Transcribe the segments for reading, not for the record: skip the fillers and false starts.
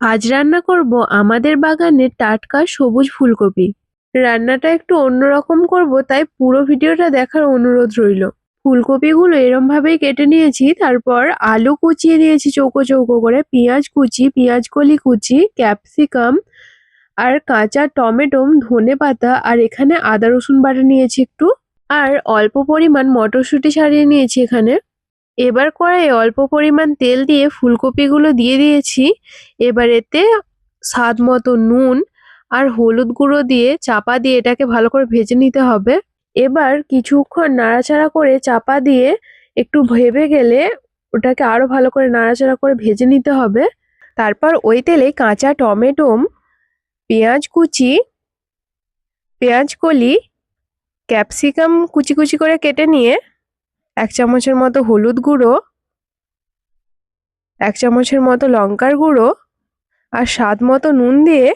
আজ রান্না করব আমাদের বাগানের টাটকা সবুজ ফুলকপি। রান্নাটা একটু অন্যরকম করব, তাই পুরো ভিডিওটা দেখার অনুরোধ রইল। ফুলকপিগুলো এরম ভাবেই কেটে নিয়েছি, তারপর আলু কুচিয়ে নিয়েছি চৌকো চৌকো করে, পেঁয়াজ কুচি, পেঁয়াজ কলি কুচি, ক্যাপসিকাম আর কাঁচা টমেটো, ধনেপাতা আর এখানে আদা রসুন বাটা নিয়েছি একটু, আর অল্প পরিমাণ মটরশুঁটি ছাড়িয়ে নিয়েছি এখানে। এবার কড়াইয়ে অল্প পরিমাণ তেল দিয়ে ফুলকপিগুলো দিয়ে দিয়েছি। এবার এতে স্বাদ মতো নুন আর হলুদ গুঁড়ো দিয়ে চাপা দিয়ে এটাকে ভালো করে ভেজে নিতে হবে। এবার কিছুক্ষণ নাড়াচাড়া করে চাপা দিয়ে একটু ভেবে গেলে ওটাকে আরো ভালো করে নাড়াচাড়া করে ভেজে নিতে হবে। তারপর ওই তেলে কাঁচা টমেটো, পেঁয়াজ কুচি, পেঁয়াজ কলি, ক্যাপসিকাম কুচি কুচি করে কেটে নিয়ে 1 চামচের মতো হলুদ গুঁড়ো, 1 চামচের মতো লঙ্কার গুঁড়ো আর স্বাদ মতো নুন দিয়ে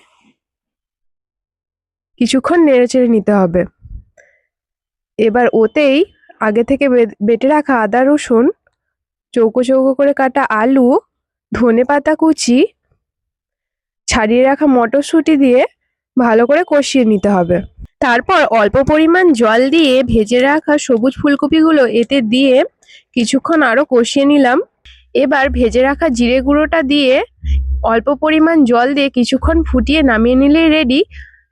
কিছুক্ষণ নেড়েচেড়ে নিতে হবে। এবার ওতেই আগে থেকে বেটে রাখা আদা রসুন, চৌকো চৌকো করে কাটা আলু, ধনেপাতা কুচি, ছাড়িয়ে রাখা মটরশুঁটি দিয়ে ভালো করে কষিয়ে নিতে হবে। তারপর অল্প পরিমাণ জল দিয়ে ভেজে রাখা সবুজ ফুলকপিগুলো এতে দিয়ে কিছুক্ষণ আরো কষিয়ে নিলাম। এবার ভেজে রাখা জিরে গুঁড়োটা দিয়ে অল্প পরিমাণ জল দিয়ে কিছুক্ষণ ফুটিয়ে নামিয়ে নিলেই রেডি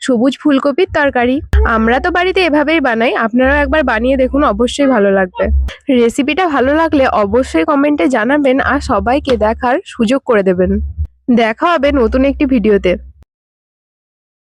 সবুজ ফুলকপির তরকারি। আমরা তো বাড়িতে এভাবেই বানাই, আপনারাও একবার বানিয়ে দেখুন, অবশ্যই ভালো লাগবে। রেসিপিটা ভালো লাগলে অবশ্যই কমেন্টে জানাবেন আর সবাইকে দেখার সুযোগ করে দেবেন। দেখা হবে নতুন একটি ভিডিওতে।